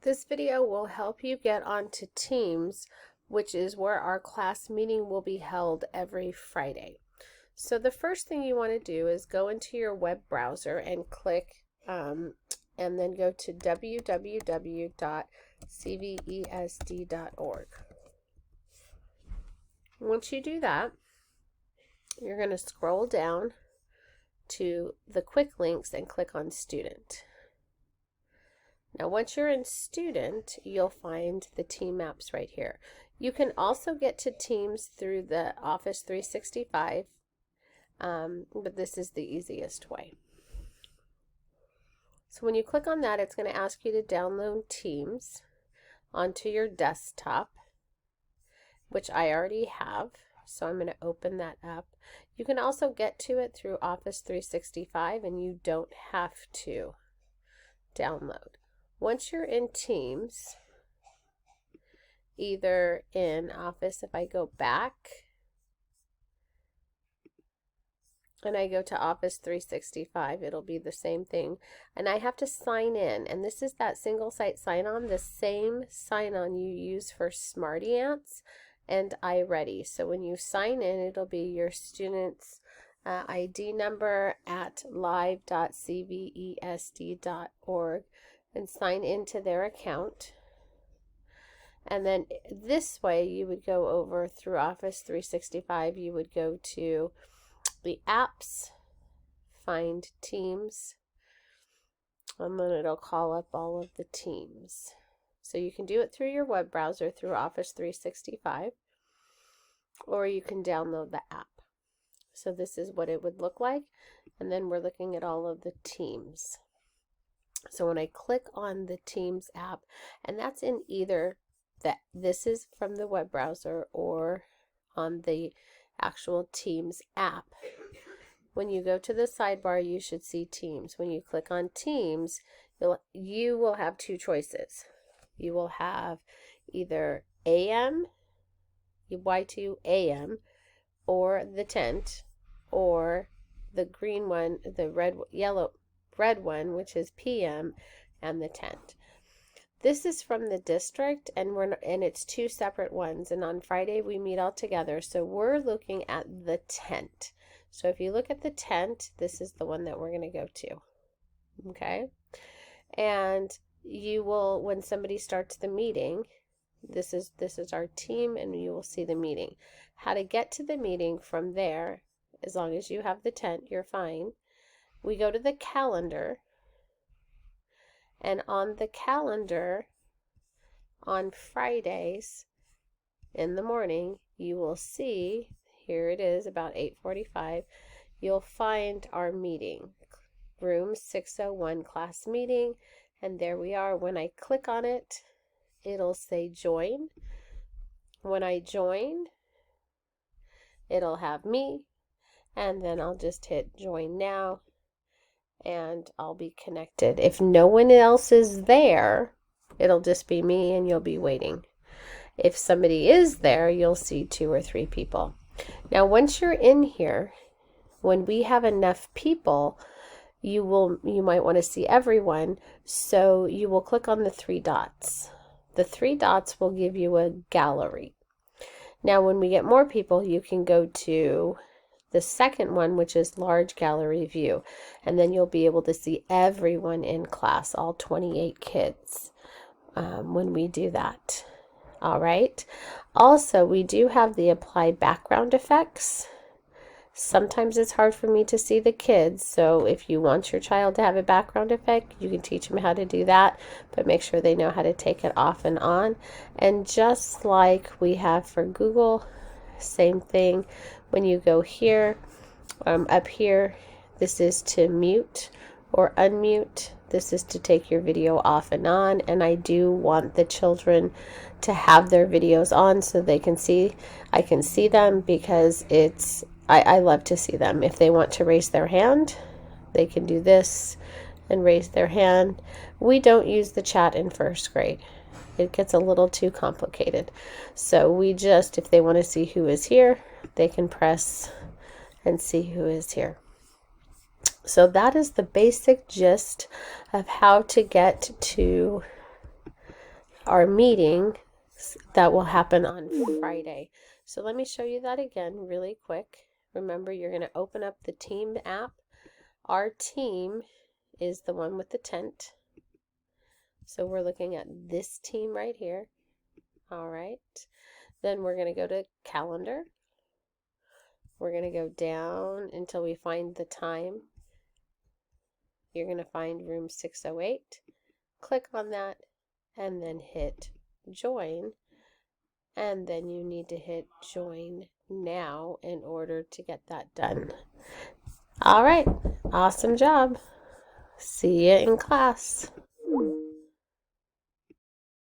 This video will help you get onto Teams, which is where our class meeting will be held every Friday. So the first thing you want to do is go into your web browser and click and then go to www.cvesd.org. Once you do that, you're going to scroll down to the quick links and click on student. Now, once you're in student, you'll find the team maps right here. You can also get to Teams through the Office 365, but this is the easiest way. So when you click on that, it's going to ask you to download Teams onto your desktop, which I already have. So I'm going to open that up. You can also get to it through Office 365, and you don't have to download. Once you're in Teams, either in Office, if I go back and I go to Office 365, it'll be the same thing. And I have to sign in, and this is that single site sign-on, the same sign-on you use for SmartyAnts and iReady. So when you sign in, it'll be your student's ID number at live.cvesd.org and sign into their account. And then this way you would go over through Office 365, you would go to the apps, find Teams, and then it'll call up all of the teams. So you can do it through your web browser through Office 365, or you can download the app. So this is what it would look like, and then we're looking at all of the teams. So when I click on the Teams app, and that's in either this is from the web browser or on the actual Teams app. When you go to the sidebar, you should see Teams. When you click on Teams, you will have two choices. You will have either AM, Y2 AM, or the tent, or the green one, the red one, which is PM, and the tent. This is from the district, and it's two separate ones, and on Friday we meet all together. So we're looking at the tent. So if you look at the tent, this is the one that we're going to go to. Okay? And you will, when somebody starts the meeting, this is our team, and you will see the meeting. How to get to the meeting from there, as long as you have the tent, you're fine. We go to the calendar, and on the calendar on Fridays in the morning, you will see, here it is about 8:45, you'll find our meeting, room 601 class meeting, and there we are. When I click on it, it'll say join. When I join, it'll have me, and then I'll just hit join now, and I'll be connected. If no one else is there, it'll just be me and you'll be waiting. If somebody is there, you'll see 2 or 3 people. Now, once you're in here, when we have enough people, you might want to see everyone, so you will click on the 3 dots. The 3 dots will give you a gallery. Now, when we get more people, you can go to the second one, which is large gallery view, and then you'll be able to see everyone in class, all 28 kids, when we do that. All right. Also, we do have the apply background effects. Sometimes it's hard for me to see the kids, so if you want your child to have a background effect, you can teach them how to do that, but make sure they know how to take it off and on. And just like we have for Google, same thing. When you go here, up here, this is to mute or unmute. This is to take your video off and on, and I do want the children to have their videos on so they can see, I can see them, because I love to see them. If they want to raise their hand, they can do this and raise their hand. We don't use the chat in first grade. It gets a little too complicated. So we just, if they want to see who is here, they can press and see who is here. So that is the basic gist of how to get to our meeting that will happen on Friday. So let me show you that again really quick. Remember, you're going to open up the team app. Our team is the one with the tent. So we're looking at this team right here. All right. Then we're going to go to calendar. We're going to go down until we find the time. You're going to find room 608. Click on that and then hit join. And then you need to hit join now in order to get that done. All right. Awesome job. See you in class.